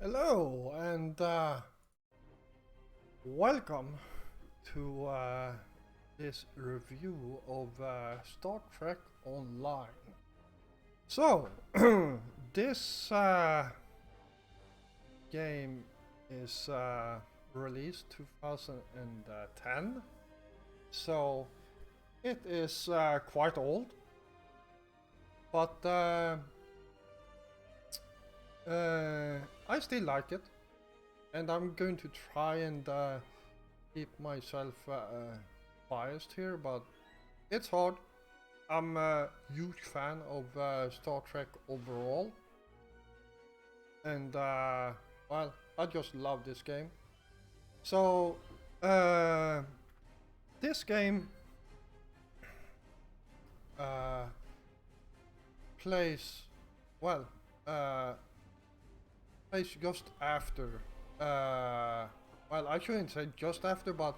Hello and welcome to this review of Star Trek Online. So, this game is released 2010, so it is quite old, but I still like it, and I'm going to try and keep myself biased here, but it's hard. I'm a huge fan of Star Trek overall, and well, I just love this game. So, this game uh, plays, well, uh, plays just after, well, I shouldn't say just after, but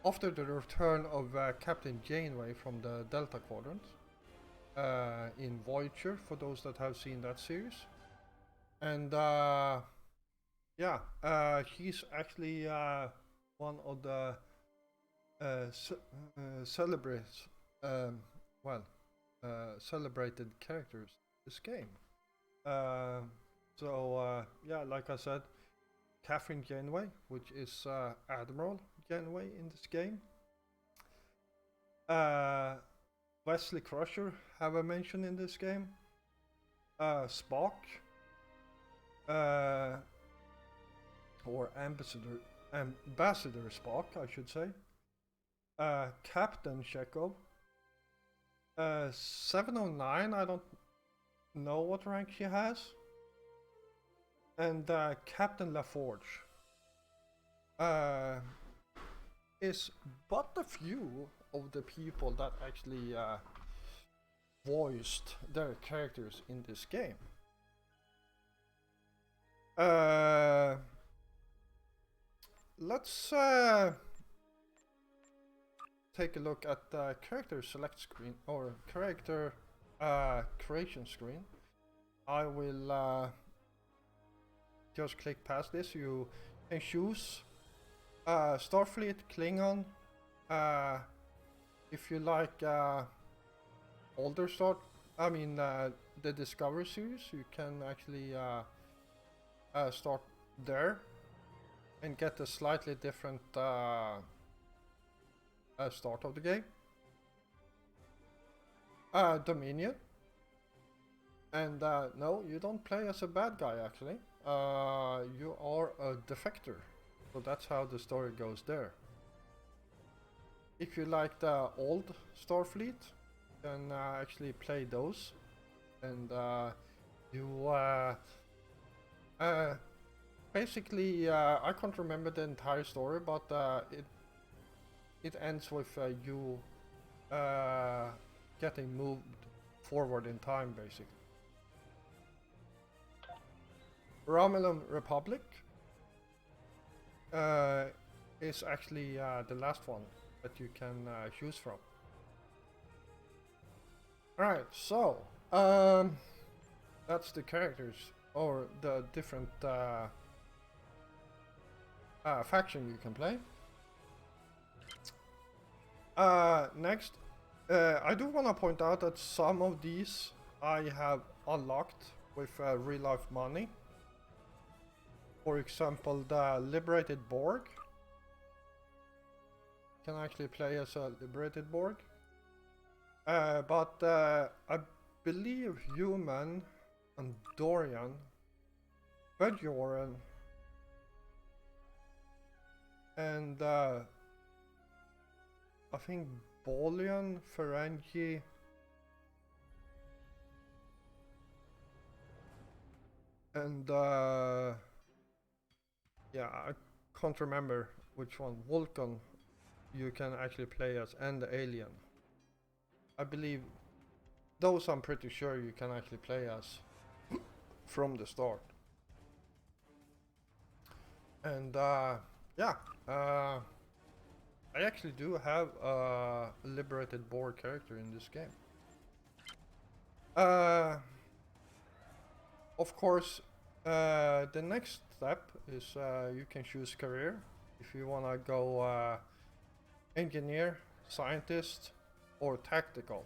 after the return of Captain Janeway from the Delta Quadrant in Voyager, for those that have seen that series. And yeah, he's actually one of the celebrates, well, celebrated characters in this game. Uh, yeah, like I said, Catherine Janeway, which is Admiral Janeway in this game. Wesley Crusher have a mention in this game. Spock, or Ambassador Spock, I should say. Captain Chekhov. 709, I don't know what rank she has. And Captain LaForge is but a few of the people that actually voiced their characters in this game. Let's take a look at the character select screen or character creation screen. I will just click past this. You can choose Starfleet, Klingon. If you like older the Discovery series, you can actually start there and get a slightly different start of the game. Dominion. And no, you don't play as a bad guy actually. You are a defector. So that's how the story goes there. If you like the old Starfleet, you can actually play those. And you basically, I can't remember the entire story, but it ends with you getting moved forward in time, basically. Romulan Republic is actually the last one that you can choose from. Alright, so that's the characters or the different faction you can play. Next, I do want to point out that some of these I have unlocked with real life money. For example, the Liberated Borg. Can actually play as a Liberated Borg. But I believe Human and Dorian, Bajoran, and I think Bolian, Ferengi, and yeah, I can't remember which one. Vulcan you can actually play as, and the Alien. I believe those I'm pretty sure you can actually play as from the start. And yeah, I actually do have a Liberated Borg character in this game. Of course, The next step is you can choose career. If you wanna go engineer, scientist, or tactical.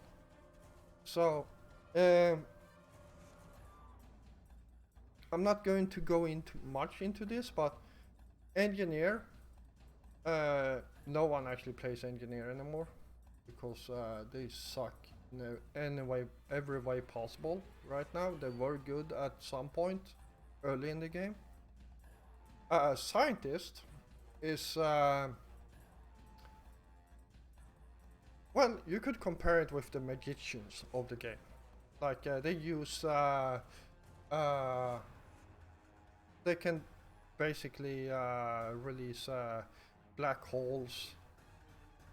So, I'm not going to go into much into this, but engineer, no one actually plays engineer anymore because they suck in any way, every way possible. Right now, they were good at some point early in the game. Scientist is well, you could compare it with the magicians of the game. Like they use they can basically release black holes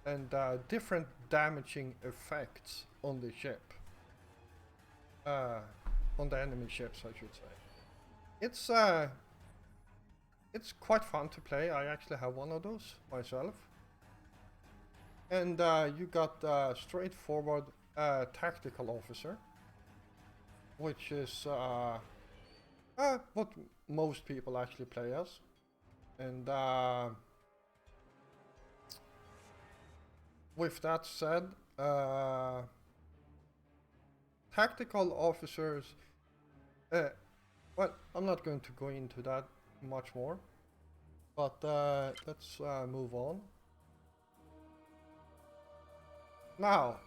and different damaging effects on the ship. On the enemy ships, I should say. It's quite fun to play. I actually have one of those myself. And you got straightforward tactical officer, which is what most people actually play as. And with that said, tactical officers, well, I'm not going to go into that much more, but let's move on. Now,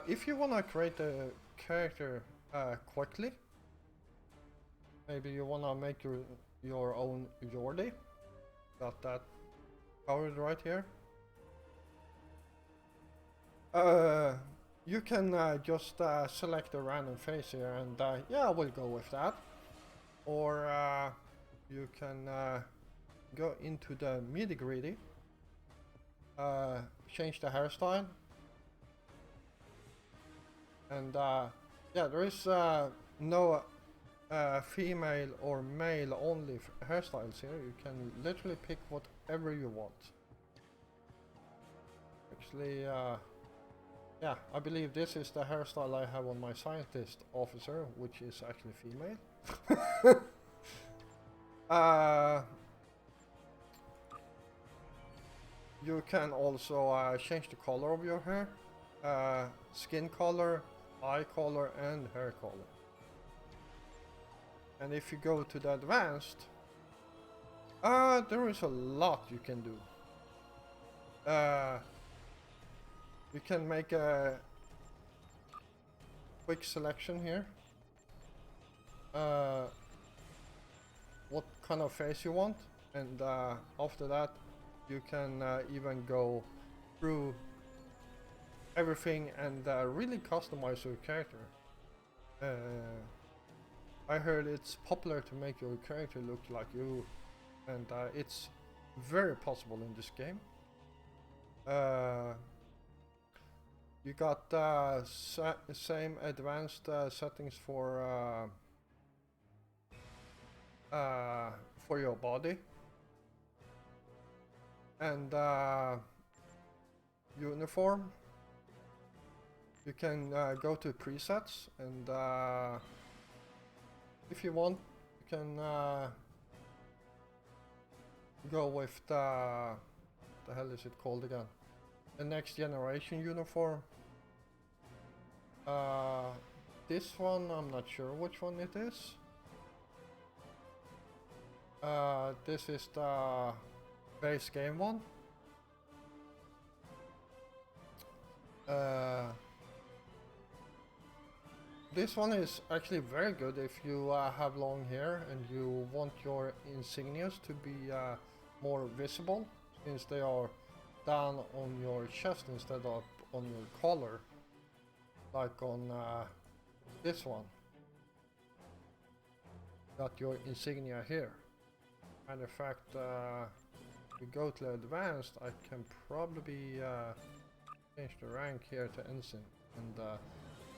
if you want to create a character quickly, maybe you want to make your own Jordi. Got that covered right here. You can just select a random face here and yeah, we'll go with that. Or you can go into the nitty-gritty, change the hairstyle. And yeah, there is no female or male only hairstyles here. You can literally pick whatever you want. Actually, yeah, I believe this is the hairstyle I have on my scientist officer, which is actually female. You can also change the color of your hair, skin color, eye color, and hair color. And if you go to the advanced, there is a lot you can do. You can make a quick selection here. What kind of face you want, and after that you can even go through everything and really customize your character. I heard it's popular to make your character look like you, and it's very possible in this game. You got same advanced settings for your body and uniform. You can go to presets, and if you want, you can go with the hell is it called again? The next generation uniform. This one, I'm not sure which one it is. This is the base game one. This one is actually very good if you have long hair and you want your insignias to be more visible, since they are down on your chest instead of on your collar, like on this one. Got your insignia here. Matter of fact, if we go to advanced, I can probably change the rank here to ensign and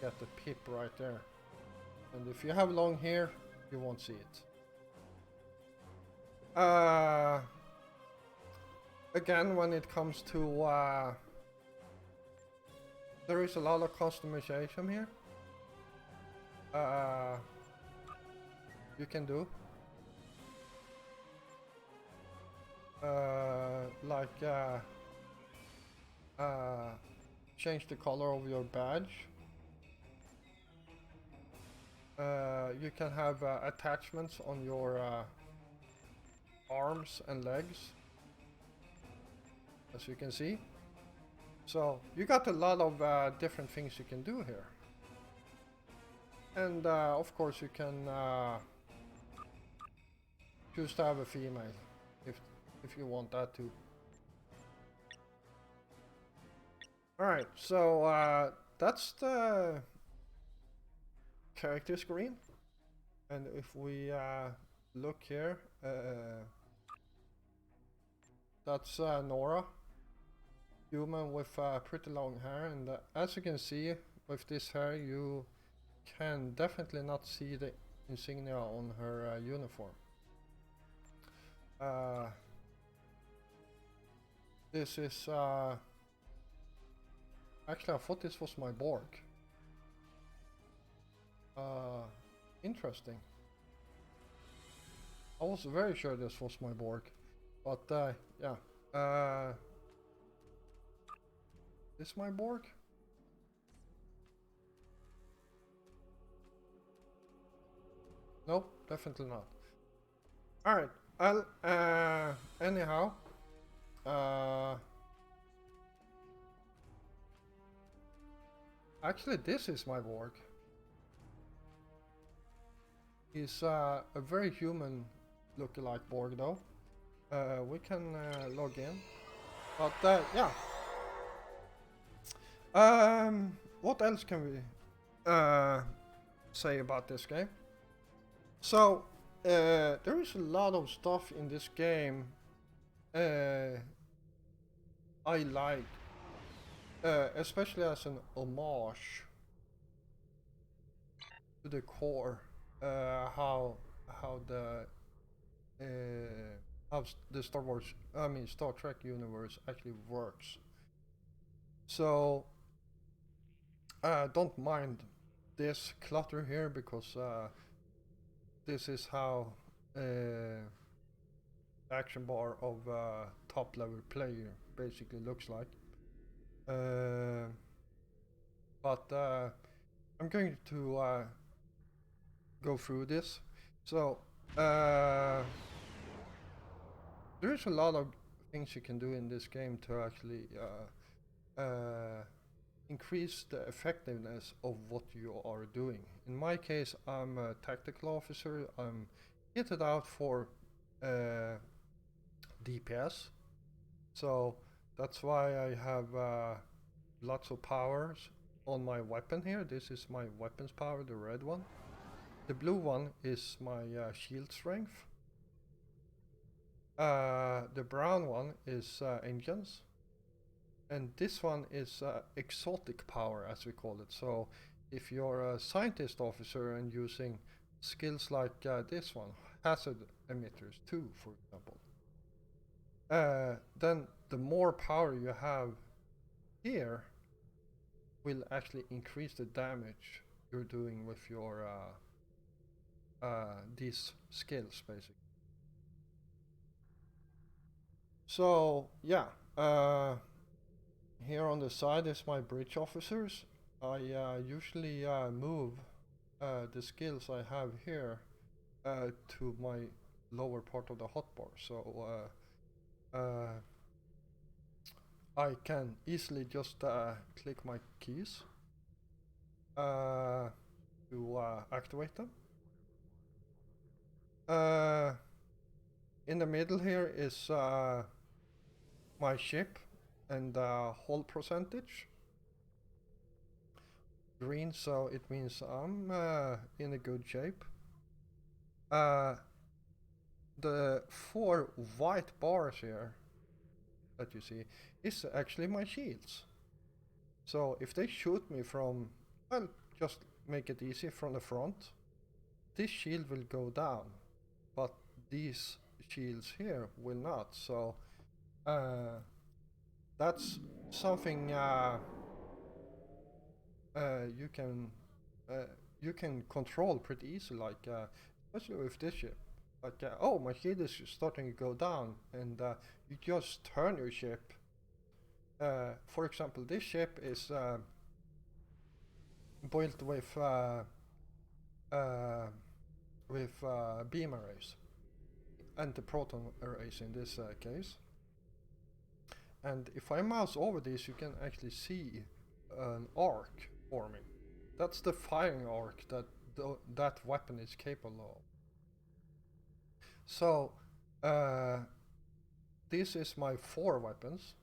get the pip right there. And if you have long hair, you won't see it. Again, when it comes to there is a lot of customization here you can do. like change the color of your badge. You can have attachments on your arms and legs, as you can see. So you got a lot of different things you can do here. And of course you can choose to have a female if you want that too. Alright, so that's the character screen. And if we look here, that's Nora, human with pretty long hair, and as you can see with this hair you can definitely not see the insignia on her uniform. This is actually, I thought this was my Borg. Interesting. I was very sure this was my Borg, but yeah. Is my Borg? Nope, definitely not. Alright, I'll, anyhow, actually this is my Borg. He's a very human lookalike Borg though. We can log in, but yeah. What else can we say about this game? So there is a lot of stuff in this game I like, especially as an homage to the core, how the Star Trek universe actually works. So don't mind this clutter here, because this is how the action bar of top level player basically looks like. But I'm going to go through this. So there is a lot of things you can do in this game to actually increase the effectiveness of what you are doing. In my case, I'm a tactical officer. I'm kitted out for DPS, so that's why I have lots of powers on my weapon here. This is my weapons power, the red one. The blue one is my shield strength. The brown one is engines. And this one is exotic power, as we call it. So if you're a scientist officer and using skills like this one, hazard emitters 2, for example, then the more power you have here will actually increase the damage you're doing with your these skills, basically. So yeah, here on the side is my bridge officers. I usually move the skills I have here to my lower part of the hotbar, so I can easily just click my keys to activate them. In the middle here is my ship and hull percentage. Green, so it means I'm in a good shape. The 4 white bars here that you see is actually my shields. So if they shoot me from, well, just make it easy, from the front, this shield will go down, but these shields here will not. So that's something you can control pretty easily, like especially with this ship. like, oh, my shield is starting to go down, and you just turn your ship. For example, this ship is built with beam arrays, anti-proton arrays in this case. And if I mouse over this, you can actually see an arc forming. That's the firing arc that that weapon is capable of. So, this is my fore weapons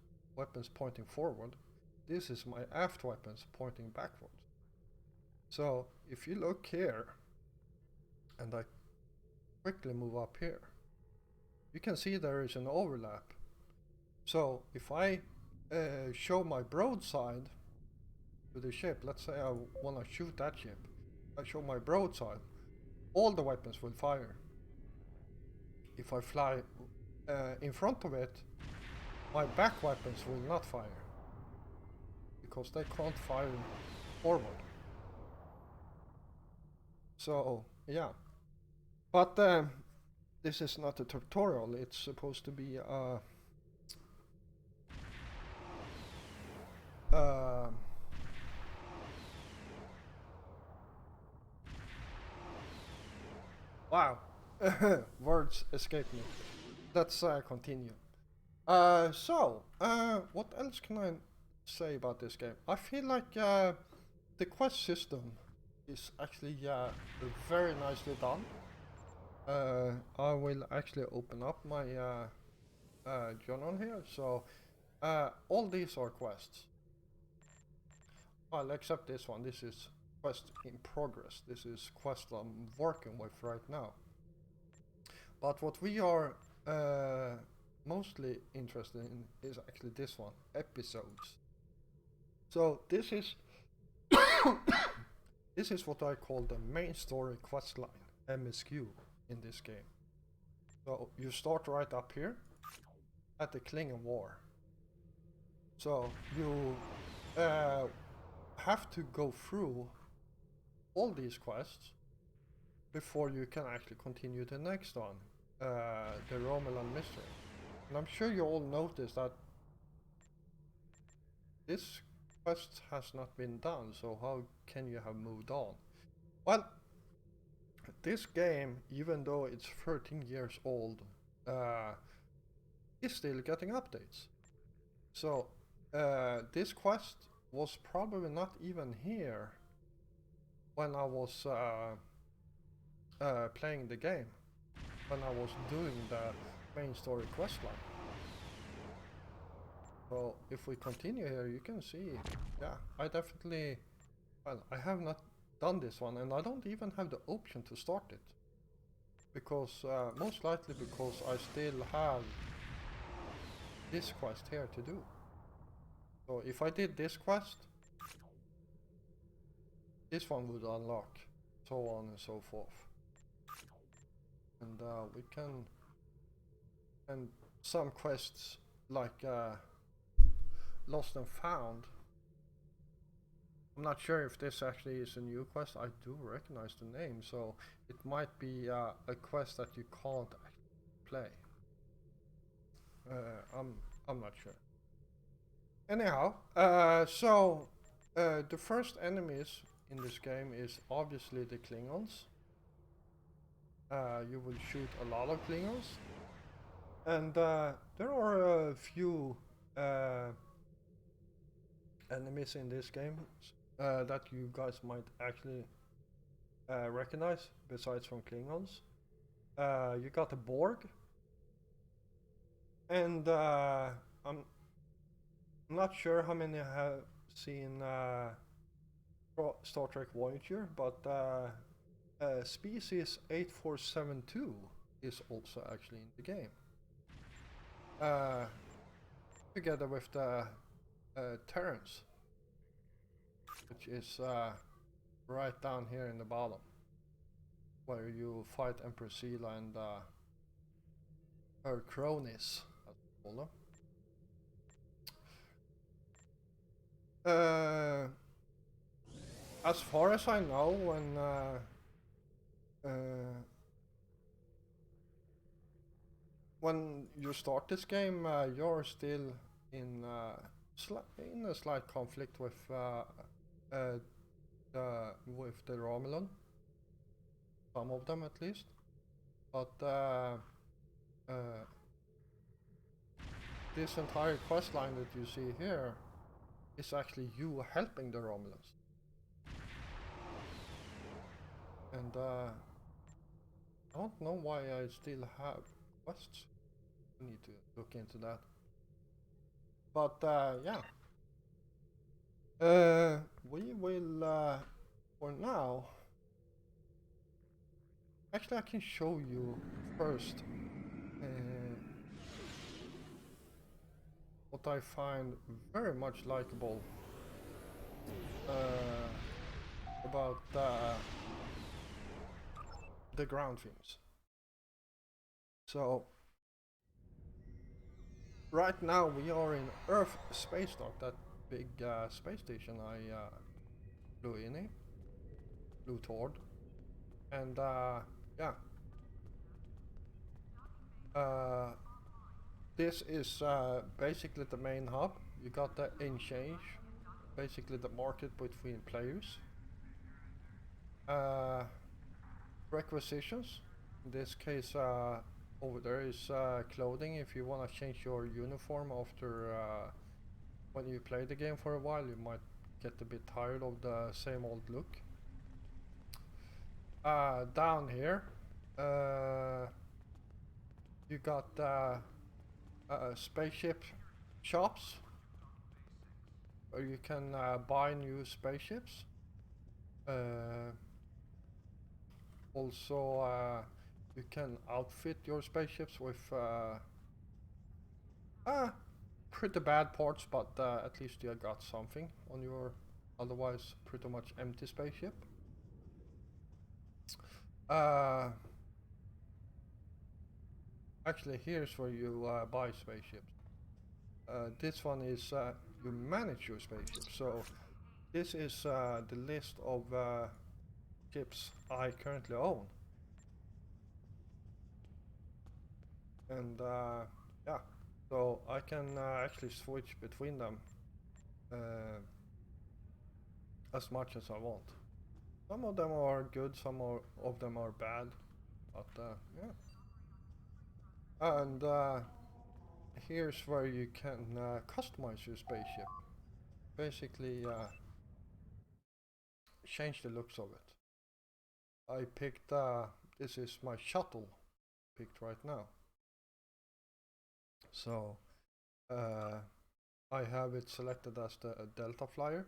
pointing forward. This is my aft weapons pointing backward. So, if you look here, and I quickly move up here, you can see there is an overlap. So, if I show my broadside to the ship, let's say I want to shoot that ship, I show my broadside, all the weapons will fire. If I fly in front of it, my back weapons will not fire, because they can't fire forward. So, yeah. But this is not a tutorial, it's supposed to be wow, words escape me. Let's continue. So, what else can I say about this game? I feel like the quest system is actually very nicely done. I will actually open up my journal here. So, all these are quests. Well, except this one. This is quest in progress. This is quest I'm working with right now. But what we are mostly interested in is actually this one, episodes. So this is this is what I call the main story quest line, MSQ, in this game. So you start right up here at the Klingon War. So you have to go through all these quests before you can actually continue the next one, the Romulan Mystery. And I'm sure you all noticed that this quest has not been done, so how can you have moved on? Well, this game, even though it's 13 years old, is still getting updates. So this quest was probably not even here when I was playing the game, when I was doing the main story quest line. So if we continue here, you can see, yeah, I definitely, well, I have not done this one, and I don't even have the option to start it, because most likely because I still have this quest here to do. So if I did this quest, this one would unlock, so on and so forth. And we can, and some quests like Lost and Found, I'm not sure if this actually is a new quest. I do recognize the name, so it might be a quest that you can't actually play. I'm not sure. Anyhow, so the first enemies in this game is obviously the Klingons. You will shoot a lot of Klingons, and there are a few enemies in this game that you guys might actually recognize, besides from Klingons. You got the Borg, and I'm not sure how many have seen Star Trek Voyager, but Species 8472 is also actually in the game. Together with the Terrans, which is right down here in the bottom, where you fight Empress Sela and her cronies, as we call them. As far as I know, when when you start this game, you're still in in a slight conflict with the Romulan, some of them at least, but this entire quest line that you see here is actually you helping the Romulans. And I don't know why I still have quests. I need to look into that. But yeah. We will, for now... Actually, I can show you first what I find very much likable about the ground themes. So, right now we are in Earth Space Dock, that big space station I flew toward. And yeah. This is basically the main hub. You got the exchange, basically the market between players. Requisitions, in this case over there is clothing. If you want to change your uniform after when you play the game for a while, you might get a bit tired of the same old look. Down here you got spaceship shops where you can buy new spaceships. Also you can outfit your spaceships with pretty bad parts, but at least you got something on your otherwise pretty much empty spaceship. Actually, here's where you buy spaceships. This one is you manage your spaceship. So this is the list of ships I currently own. And yeah, so I can actually switch between them as much as I want. Some of them are good, some of them are bad, but yeah. And here's where you can customize your spaceship. Basically change the looks of it. I picked, this is my shuttle picked right now. So I have it selected as the Delta Flyer.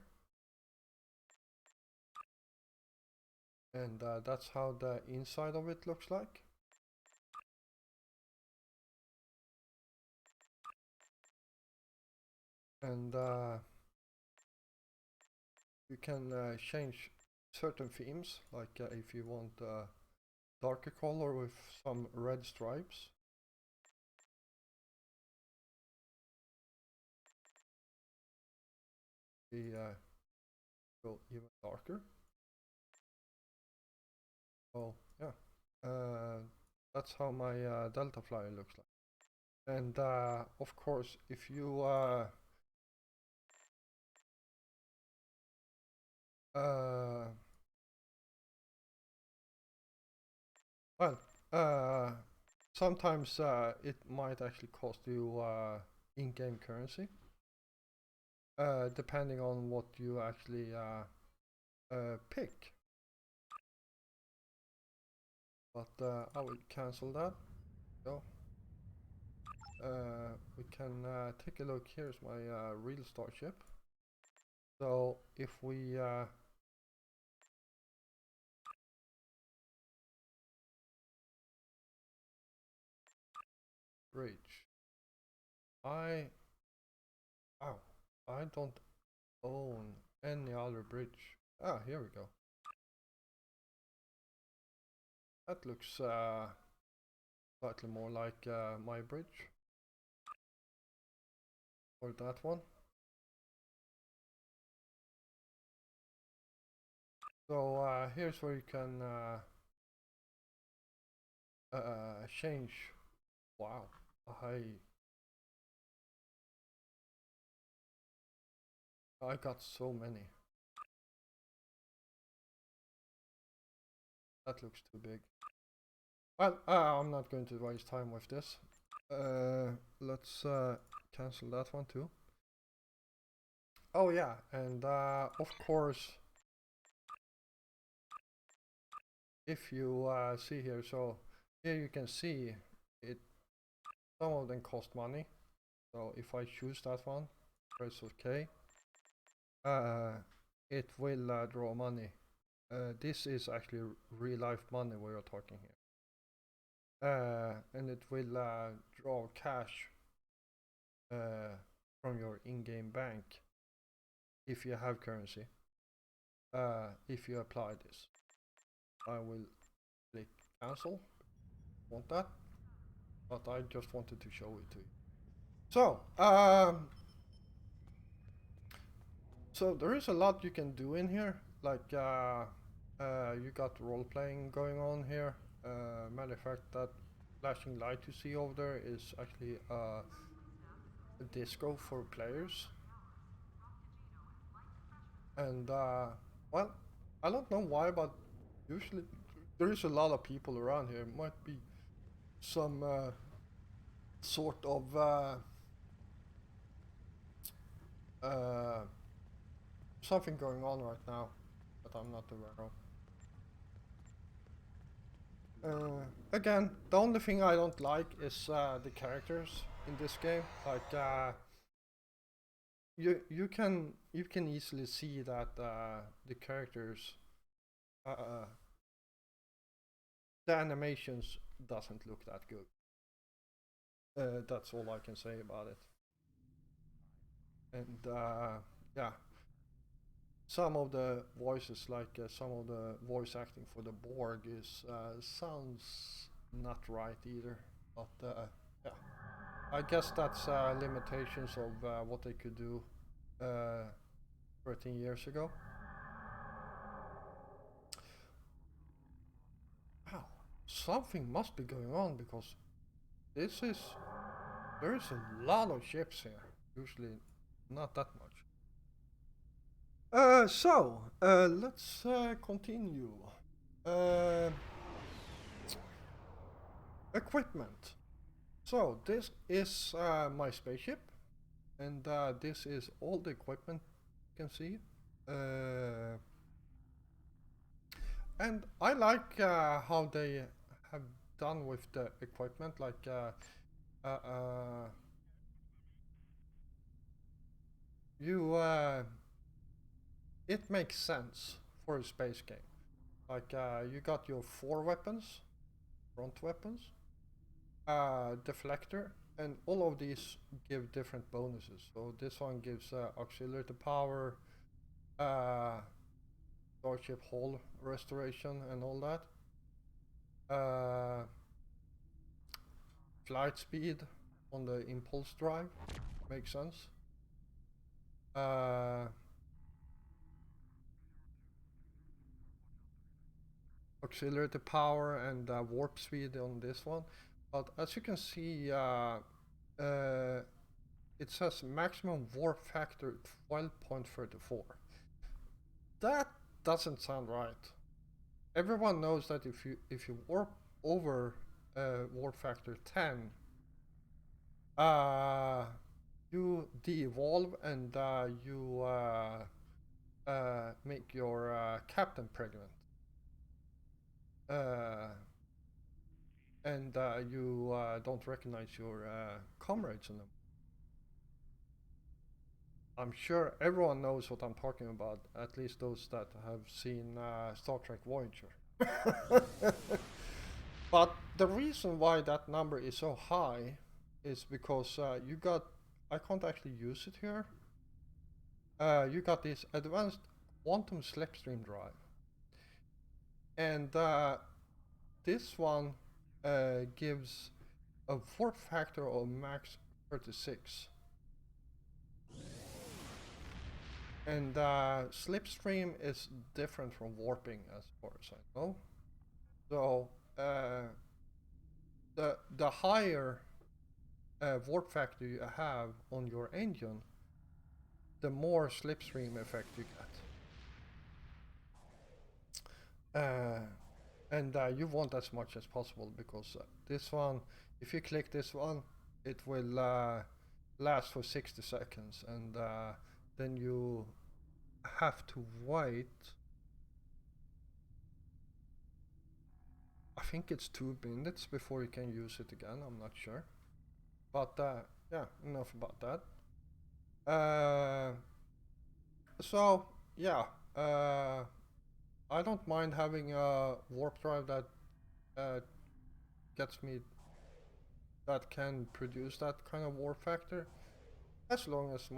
And that's how the inside of it looks like. And you can change certain themes, like if you want a darker color with some red stripes. The go even darker. Oh yeah, that's how my Delta Flyer looks like. And of course, if you well, sometimes it might actually cost you in-game currency, depending on what you actually pick. But I will cancel that. So we can take a look. Here's my real starship. So if we bridge, I don't own any other bridge. Ah, here we go. That looks slightly more like my bridge. Or that one. So here's where you can change. Wow, I got so many. That looks too big. Well, I'm not going to waste time with this. Let's cancel that one too. Oh yeah, and of course, if you see here, so here you can see it. Some of them cost money. So if I choose that one, press OK, it will draw money. This is actually real life money we are talking here. And it will draw cash from your in-game bank if you have currency. If you apply this, I will click cancel. Want that? But I just wanted to show it to you. So there is a lot you can do in here. Like you got role playing going on here. Matter of fact, that flashing light you see over there is actually a disco for players. And well, I don't know why, but usually there is a lot of people around here. It might be some sort of something going on right now that I'm not aware of. Again, the only thing I don't like is the characters in this game. Like you can easily see that the characters, the animations doesn't look that good. That's all I can say about it. And yeah, some of the voices, like some of the voice acting for the Borg, is sounds not right either. But yeah, I guess that's limitations of what they could do 13 years ago. Wow, something must be going on because this is there is a lot of ships here. Usually, not that much. Let's continue. Uh, Equipment. So this is my spaceship, and this is all the equipment you can see. And I like how they have done with the equipment, like you. It makes sense for a space game. Like you got your 4 weapons, front weapons, deflector, and all of these give different bonuses. So this one gives auxiliary to power, starship hull restoration, and all that. Flight speed on the impulse drive makes sense. Auxiliary to power and warp speed on this one. But as you can see, it says maximum warp factor 12.34. That doesn't sound right. Everyone knows that if you warp over warp factor 10, you de-evolve and you make your captain pregnant. And you don't recognize your comrades in them. I'm sure everyone knows what I'm talking about, at least those that have seen Star Trek Voyager. But the reason why that number is so high is because you got, I can't actually use it here. You got this advanced quantum slipstream drive. And this one gives a warp factor of max 36. And slipstream is different from warping as far as I know. So the higher warp factor you have on your engine, the more slipstream effect you get. And you want as much as possible, because this one, if you click this one, it will last for 60 seconds, and then you have to wait. I think it's 2 minutes before you can use it again, I'm not sure. But yeah, enough about that. So yeah, I don't mind having a warp drive that gets me, that can produce that kind of warp factor, as long as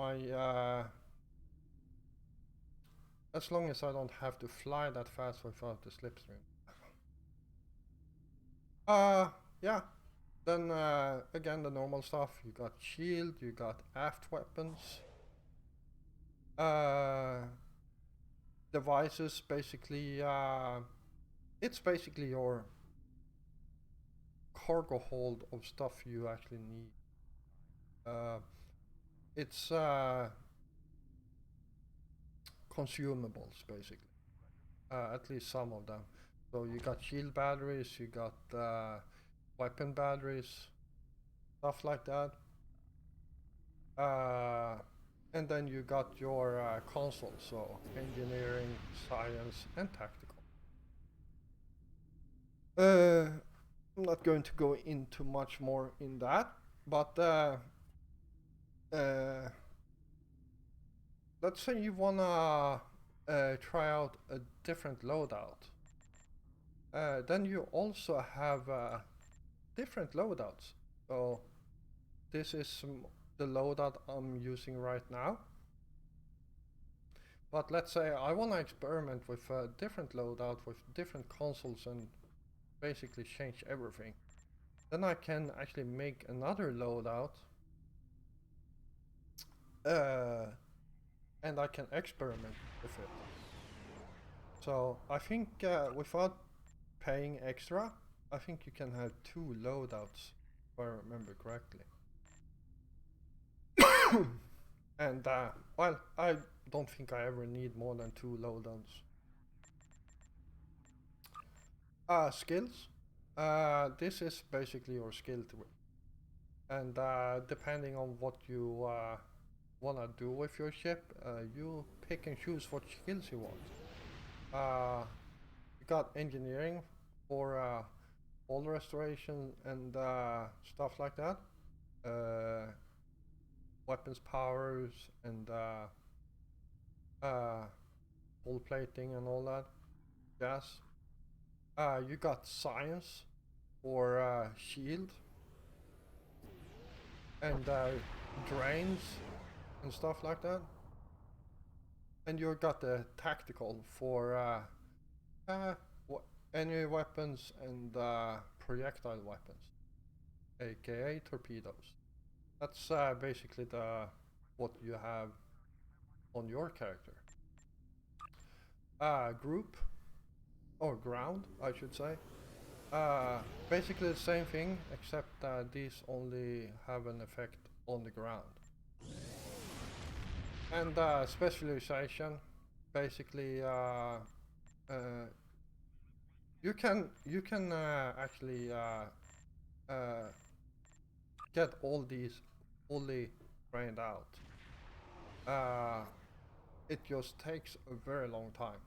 as long as I don't have to fly that fast without the slipstream. Yeah. Then again, the normal stuff. You got shield, you got aft weapons. Devices, basically, it's basically your cargo hold of stuff you actually need. It's consumables, basically. At least some of them. So you got shield batteries, you got weapon batteries, stuff like that. And then you got your consoles, so engineering, science, and tactical. I'm not going to go into much more in that, but let's say you wanna try out a different loadout. Then you also have different loadouts. So this is the loadout I'm using right now. But let's say I want to experiment with a different loadout with different consoles and basically change everything. Then I can actually make another loadout, and I can experiment with it. So I think without paying extra, I think you can have 2 loadouts, if I remember correctly. And well, I don't think I ever need more than 2 loadouts. Skills. This is basically your skill tree. And depending on what you wanna do with your ship, you pick and choose what skills you want. You got engineering for hull restoration and stuff like that. Weapons powers and hull plating and all that jazz. You got science for shield and drains and stuff like that. And you got the tactical for enemy weapons and projectile weapons, aka torpedoes. That's basically what you have on your character. Group, or ground, I should say. Basically the same thing, except these only have an effect on the ground. And specialization, basically, you can actually get all these fully trained out. It just takes a very long time.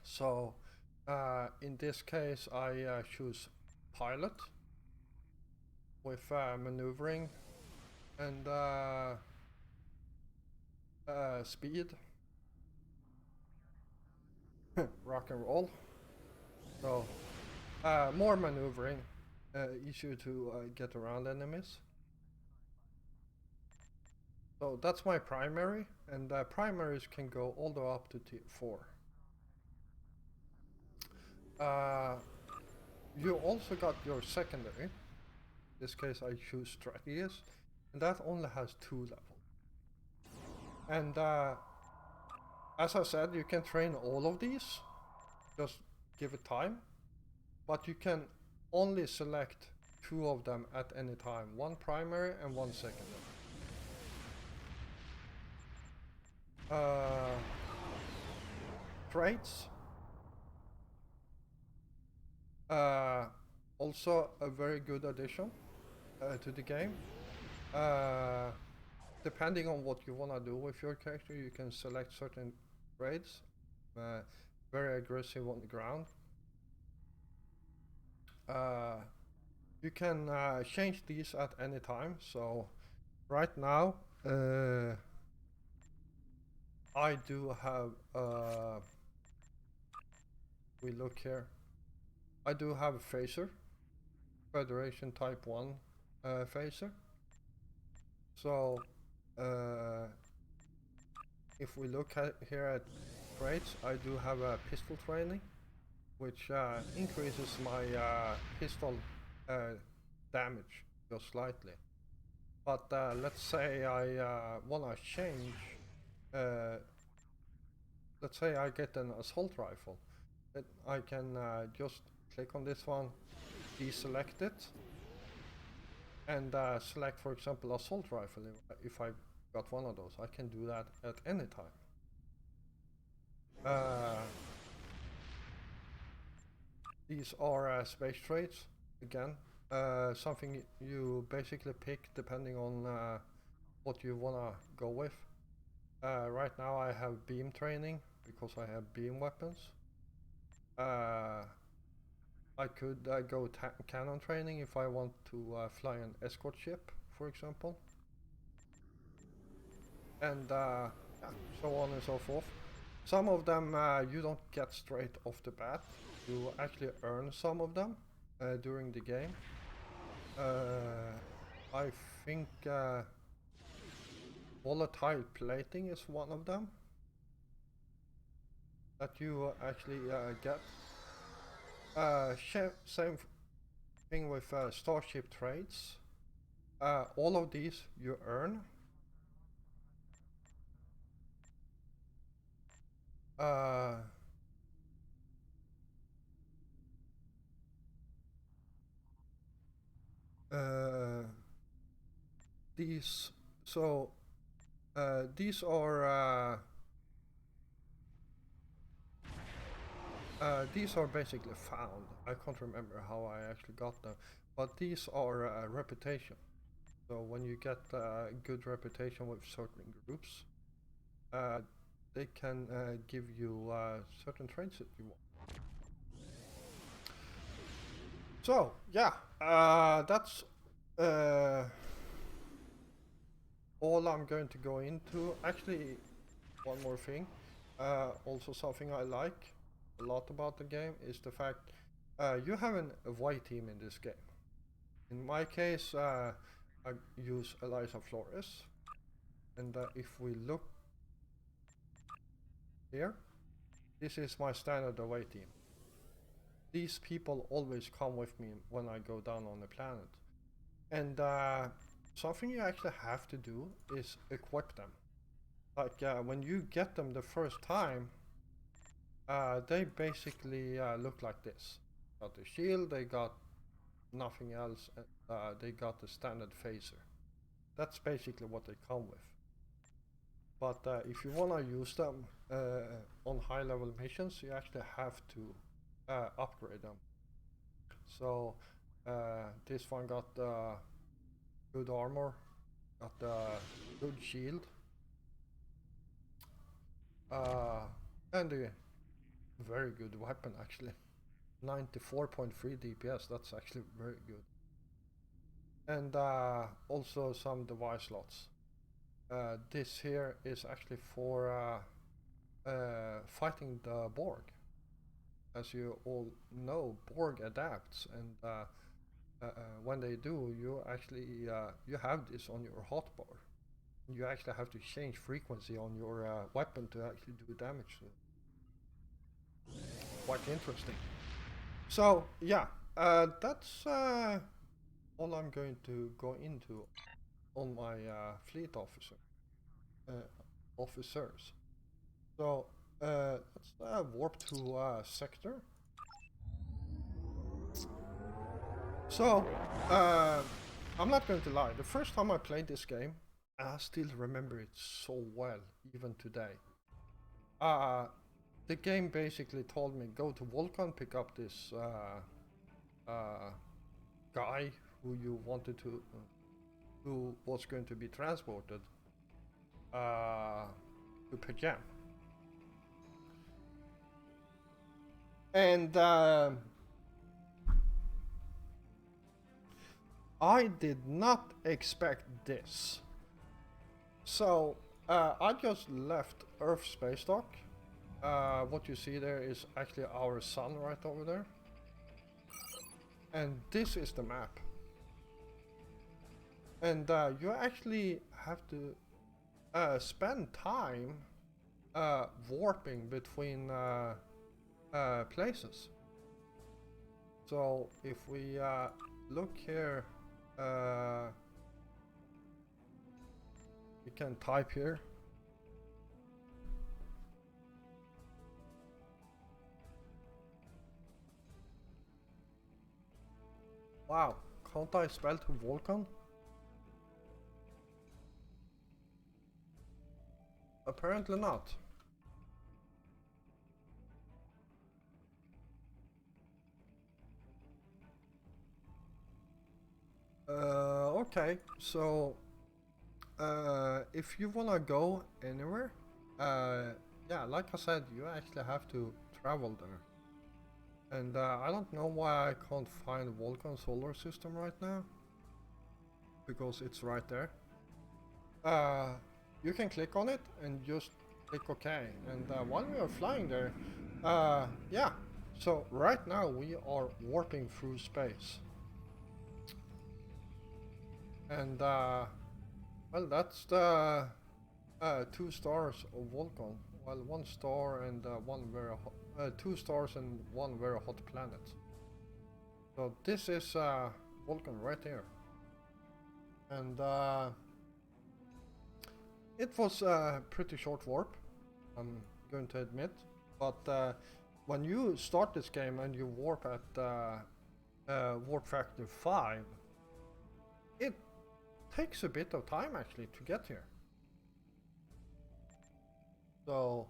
So in this case, I choose pilot with maneuvering and speed, rock and roll. So more maneuvering, easier to get around enemies. So that's my primary, and primaries can go all the way up to tier 4. You also got your secondary. In this case I choose strategist, and that only has 2 levels. And as I said, you can train all of these, just give it time. But you can only select two of them at any time, one primary and one secondary. Traits. Also a very good addition to the game. Depending on what you want to do with your character, you can select certain traits. Very aggressive on the ground. You can change these at any time. So right now, I do have, we look here, I do have a phaser, Federation Type 1 phaser. So if we look at here at traits, I do have a pistol training, which increases my pistol damage just slightly. But let's say I want to change, let's say I get an assault rifle. I can just click on this one, deselect it, and select, for example, assault rifle. If I got one of those, I can do that at any time. These are space traits, again, something you basically pick depending on what you wanna go with. Right now I have beam training because I have beam weapons. I could go cannon training if I want to fly an escort ship, for example. And yeah, so on and so forth. Some of them you don't get straight off the bat. You actually earn some of them during the game. I think volatile plating is one of them that you actually get. Same thing with starship trades. All of these you earn. These so these are basically found. I can't remember how I actually got them, but these are reputation. So when you get good reputation with certain groups, they can give you certain traits that you want. So yeah, that's all I'm going to go into. Actually, one more thing, also something I like a lot about the game is the fact you have a white team in this game. In my case, I use Eliza Flores, and if we look here, this is my standard away team. These people always come with me when I go down on the planet, and something you actually have to do is equip them. Like when you get them the first time, they basically look like this. Got the shield, they got nothing else, and they got the standard phaser. That's basically what they come with. But if you want to use them on high level missions, you actually have to upgrade them. So this one got good armor, got good shield, and a very good weapon actually. 94.3 DPS, that's actually very good. And also some device slots. This here is actually for fighting the Borg. As you all know, Borg adapts, and when they do, you actually you have this on your hotbar. You actually have to change frequency on your weapon to actually do damage to it. Quite interesting. So yeah, that's all I'm going to go into on my fleet officers. So let's warp to sector. So, I'm not going to lie. The first time I played this game, I still remember it so well, even today. The game basically told me go to Vulcan, pick up this guy who you wanted to, who was going to be transported to Pajam. And I did not expect this. So I just left Earth Space Dock. What you see there is actually our sun right over there. And this is the map. And you actually have to spend time warping between places. So if we look here, we can type here. Wow, can't I spell to Vulcan? Apparently not. Okay, so if you wanna go anywhere, yeah, like I said, you actually have to travel there. And I don't know why I can't find Vulcan solar system right now, because it's right there. You can click on it and just click OK. And while we are flying there, yeah, so right now we are warping through space. And well, that's the 2 stars of Vulcan. Well, 1 star and 2 stars and 1 very hot planet. So this is Vulcan right here. And it was a pretty short warp, I'm going to admit. But when you start this game and you warp at warp factor 5, it takes a bit of time actually to get here. So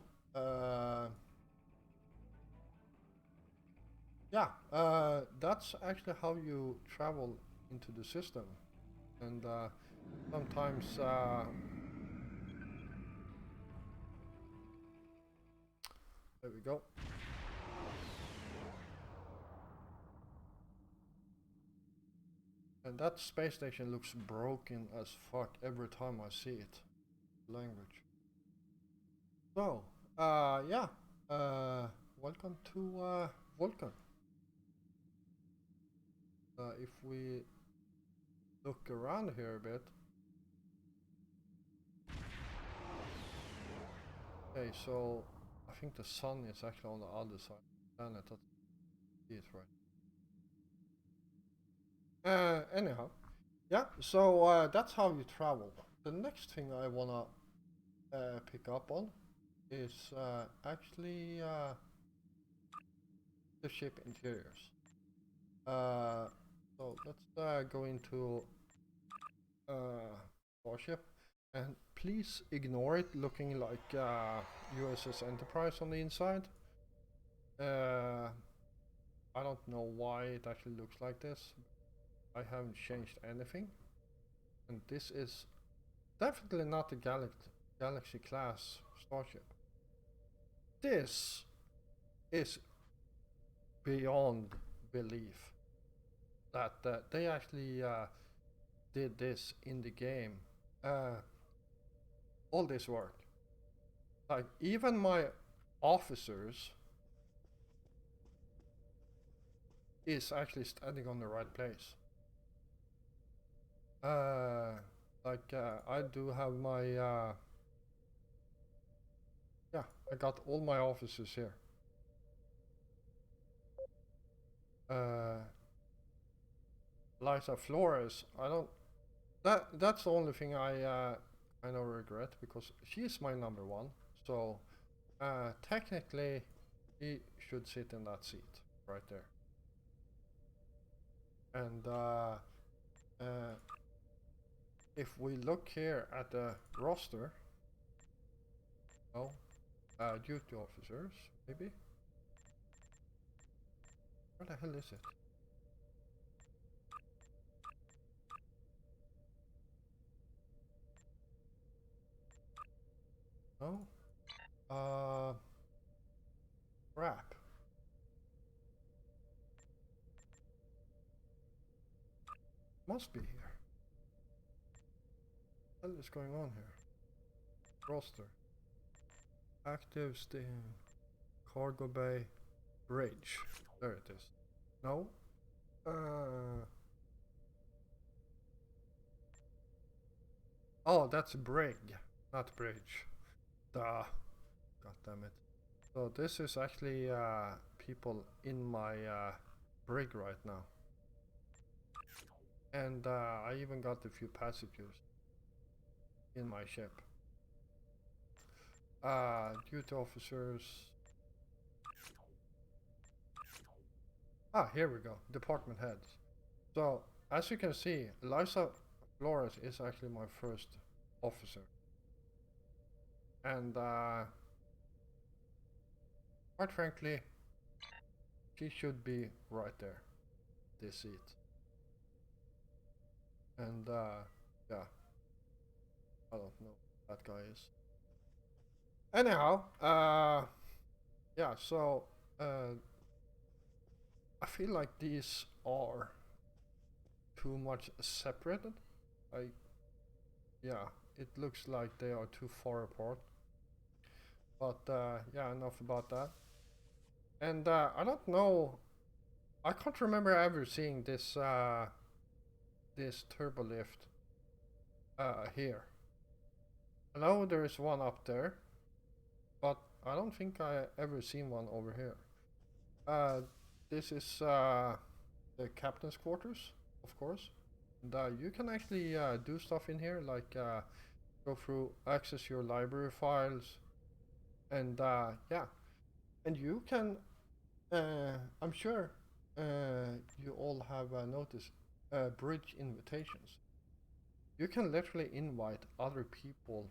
yeah, that's actually how you travel into the system. And sometimes there we go. And that space station looks broken as fuck every time I see it. Language. So, yeah. Welcome to Vulcan. If we look around here a bit. Okay, so I think the sun is actually on the other side of the planet. That's it, right? Anyhow. Yeah, so that's how you travel. The next thing I wanna pick up on is actually the ship interiors. So let's go into Starship, and please ignore it looking like USS Enterprise on the inside. I don't know why it actually looks like this. I haven't changed anything, and this is definitely not a Galaxy class starship. This is beyond belief that they actually did this in the game. All this work. Like, even my officers is actually standing on the right place. I do have my yeah, I got all my officers here. Liza Flores, I don't. That's the only thing I kind of regret, because she's my number 1. So technically, he should sit in that seat right there. And if we look here at the roster, oh, duty officers, maybe? Where the hell is it? No? Crap. Must be here. What is going on here? Roster. Active steam. Cargo bay. Bridge. There it is. No? Oh, that's brig, not bridge. Duh. God damn it. So this is actually people in my brig right now. And I even got a few passengers in my ship. Duty officers. Ah, here we go. Department heads. So, as you can see, Eliza Flores is actually my first officer. And quite frankly, she should be right there. This seat. And yeah. I don't know who that guy is. Anyhow, yeah, so I feel like these are too much separated. Yeah, it looks like they are too far apart. But yeah, enough about that. And I don't know, I can't remember ever seeing this this turbo lift here. I know there is one up there, but I don't think I ever seen one over here. This is the captain's quarters, of course. And you can actually do stuff in here, like go through, access your library files, and yeah. And you can, I'm sure you all have noticed bridge invitations. You can literally invite other people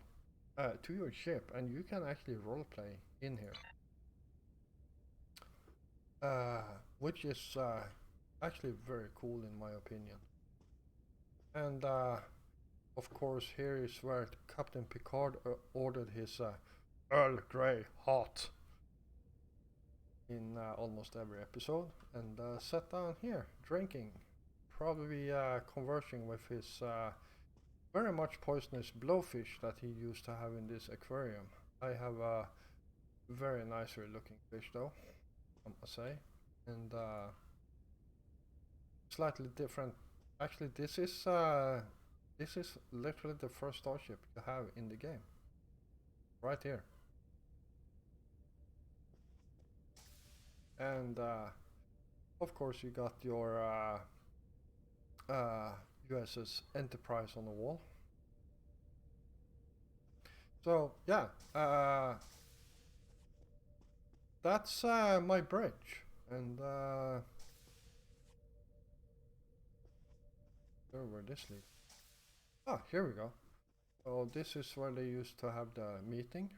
to your ship, and you can actually roleplay in here. Which is actually very cool in my opinion. And of course, here is where Captain Picard ordered his Earl Grey hot in almost every episode, and sat down here drinking, probably conversing with his very much poisonous blowfish that he used to have in this aquarium. I have a very nicer looking fish though, I must say, and slightly different. Actually, this is literally the first starship you have in the game, right here. And of course, you got your USS Enterprise on the wall. So yeah, that's my bridge, and where this leads. Ah, here we go. So this is where they used to have the meeting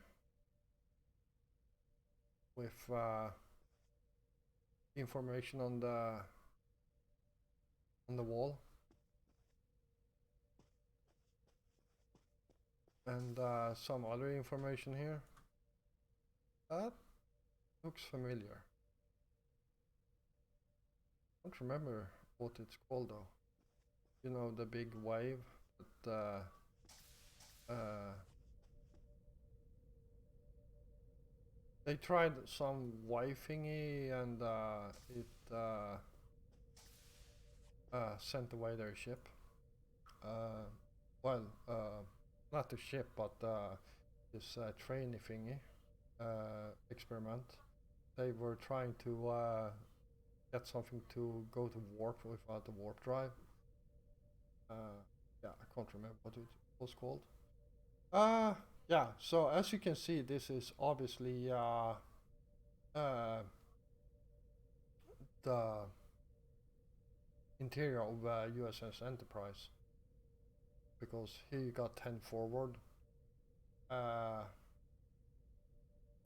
with information on the wall, and some other information here. That looks familiar. I don't remember what it's called though. You know, the big wave that they tried some wave thingy, and it sent away their ship. Well, not the ship, but this trainee thingy experiment. They were trying to get something to go to warp without the warp drive. Yeah, I can't remember what it was called. Yeah, so as you can see, this is obviously the interior of USS Enterprise, because here you got 10 forward,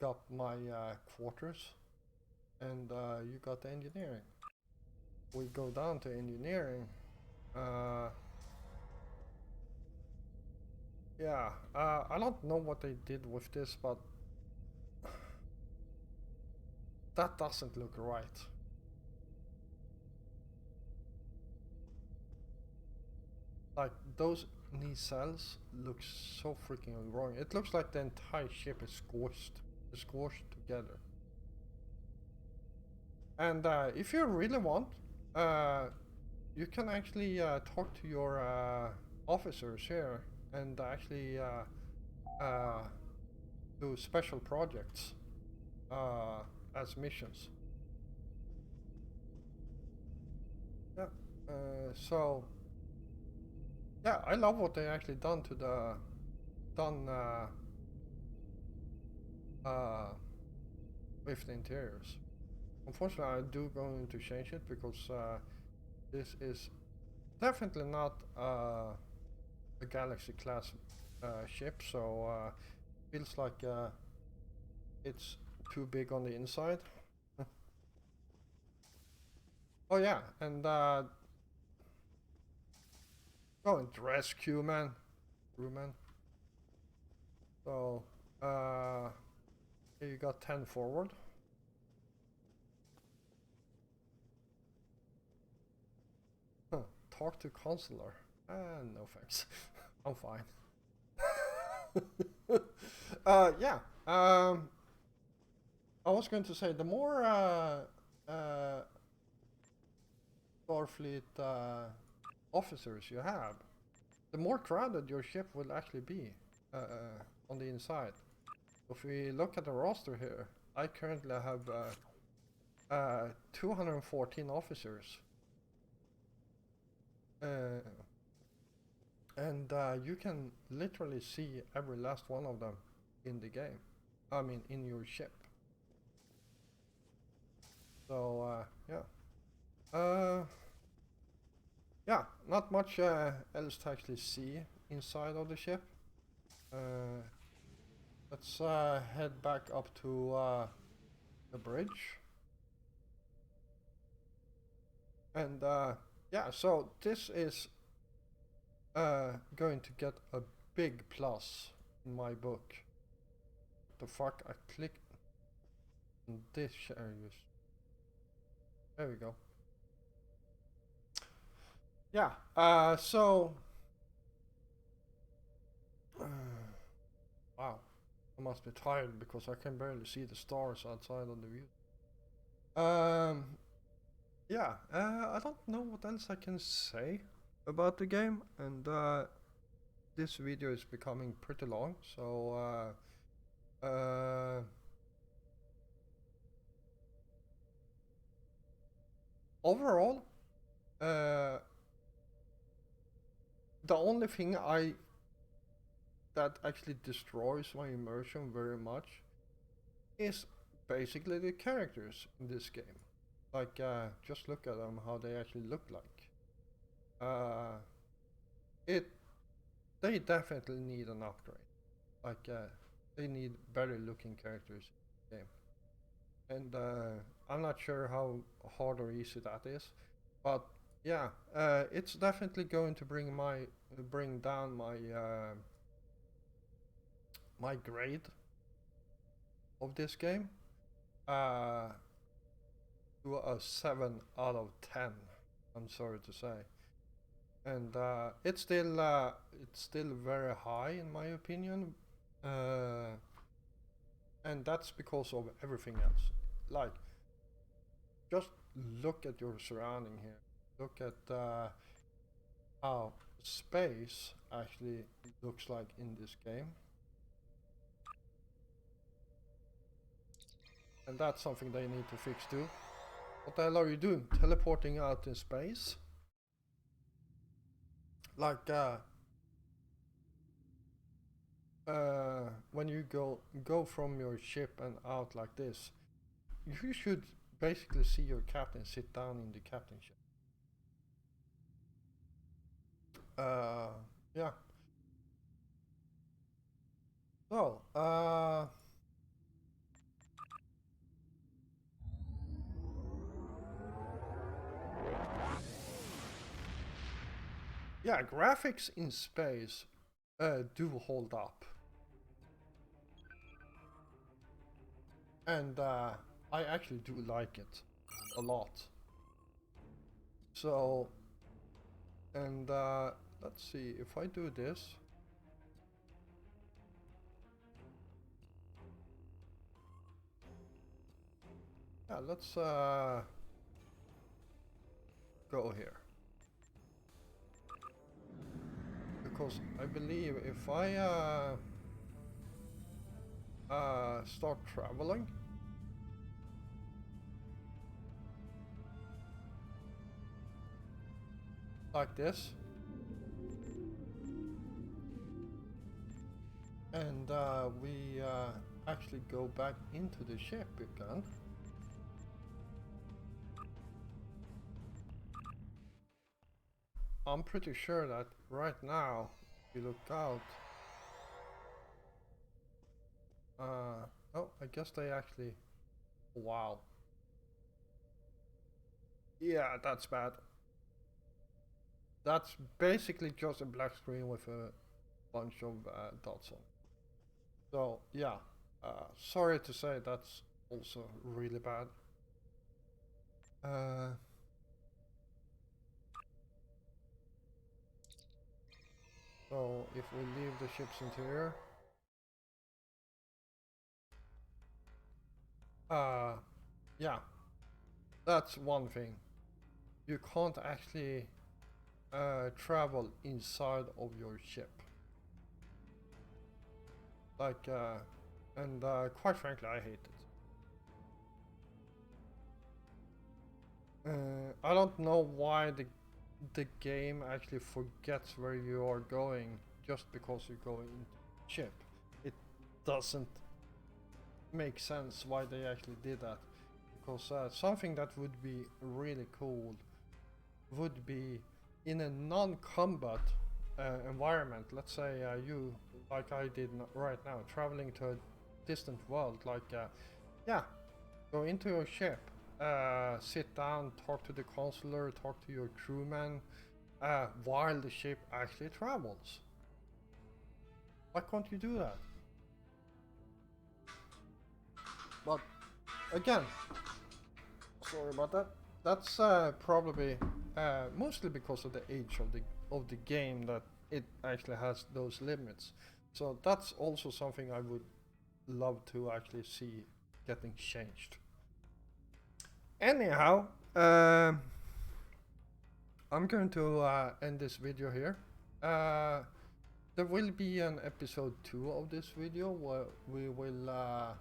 got my quarters, and you got the engineering. We go down to engineering. Yeah, I don't know what they did with this, but that doesn't look right. Like, those nacelles look so freaking wrong. It looks like the entire ship is squashed together. And if you really want, you can actually talk to your officers here and actually do special projects as missions. Yeah. So yeah, I love what they actually done to the with the interiors. Unfortunately, I do going to change it because this is definitely not a Galaxy class ship, so feels like it's too big on the inside. Oh yeah, and go and rescue man, crewman. So here you got 10 forward. Talk to consular. No thanks. I'm fine. Yeah. I was going to say the more Starfleet officers you have, the more crowded your ship will actually be on the inside. If we look at the roster here, I currently have 214 officers. And you can literally see every last one of them in the game. I mean, in your ship. So, yeah. Yeah, not much else to actually see inside of the ship. Let's head back up to the bridge. And yeah, so this is going to get a big plus in my book. What the fuck? I clicked on this areas. There we go. Yeah, so wow, I must be tired because I can barely see the stars outside on the view. Yeah, I don't know what else I can say about the game, and this video is becoming pretty long, so overall, the only thing that actually destroys my immersion very much is basically the characters in this game. Like, just look at them, how they actually look like. They definitely need an upgrade. Like, they need better looking characters in the game. And I'm not sure how hard or easy that is, but yeah, it's definitely going to bring down my my grade of this game to a 7 out of 10. I'm sorry to say, and it's still very high in my opinion, and that's because of everything else. Like, just look at your surrounding here. Look at how space actually looks like in this game. And that's something they need to fix too. What the hell are you doing? Teleporting out in space? Like, when you go from your ship and out like this, you should basically see your captain sit down in the captain ship. Yeah. So, yeah, graphics in space do hold up. And I actually do like it a lot. So, and let's see, if I do this, yeah, let's go here. Because I believe if I start traveling, like this, and we actually go back into the ship again. I'm pretty sure that right now, if you look out, oh, I guess they actually, wow. Yeah, that's bad. That's basically just a black screen with a bunch of dots on. So yeah, sorry to say that's also really bad. Uh, so if we leave the ship's interior, yeah, that's one thing. You can't actually travel inside of your ship. Like, and quite frankly, I hate it. I don't know why the game actually forgets where you are going just because you're going into ship. It doesn't make sense why they actually did that. Because something that would be really cool would be in a non-combat environment. Let's say you, like I did right now, traveling to a distant world. Like, yeah, go into your ship, sit down, talk to the consular, talk to your crewman, while the ship actually travels. Why can't you do that? But again, sorry about that. That's probably mostly because of the age of the game that it actually has those limits. So that's also something I would love to actually see getting changed. Anyhow, I'm going to end this video here. There will be an episode 2 of this video where we will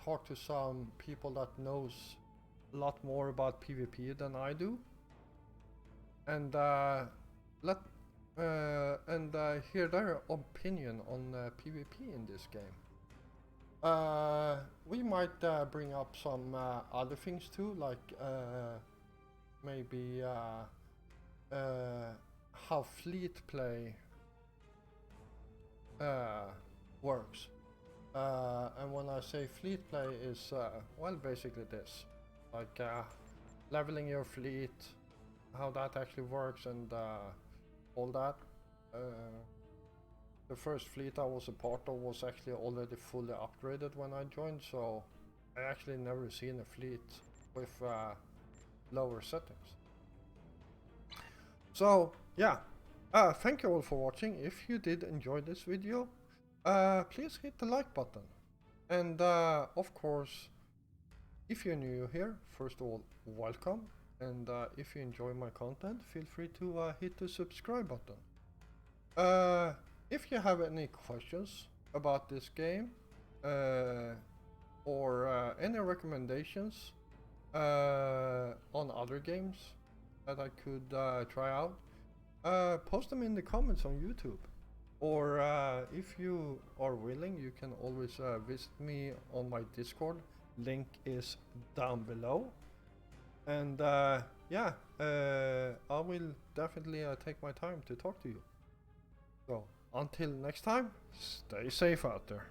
talk to some people that knows a lot more about PvP than I do, and hear their opinion on PvP in this game. We might bring up some other things too, like maybe how fleet play works. And when I say fleet play is, well, basically this, like leveling your fleet, how that actually works, and all that. The first fleet I was a part of was actually already fully upgraded when I joined, so I actually never seen a fleet with lower settings. So yeah, thank you all for watching. If you did enjoy this video, please hit the like button. And of course, if you're new here, first of all, welcome. And if you enjoy my content, feel free to hit the subscribe button. If you have any questions about this game, or any recommendations on other games that I could try out, post them in the comments on YouTube. Or if you are willing, you can always visit me on my Discord. Link is down below. And yeah, I will definitely take my time to talk to you. So until next time, stay safe out there.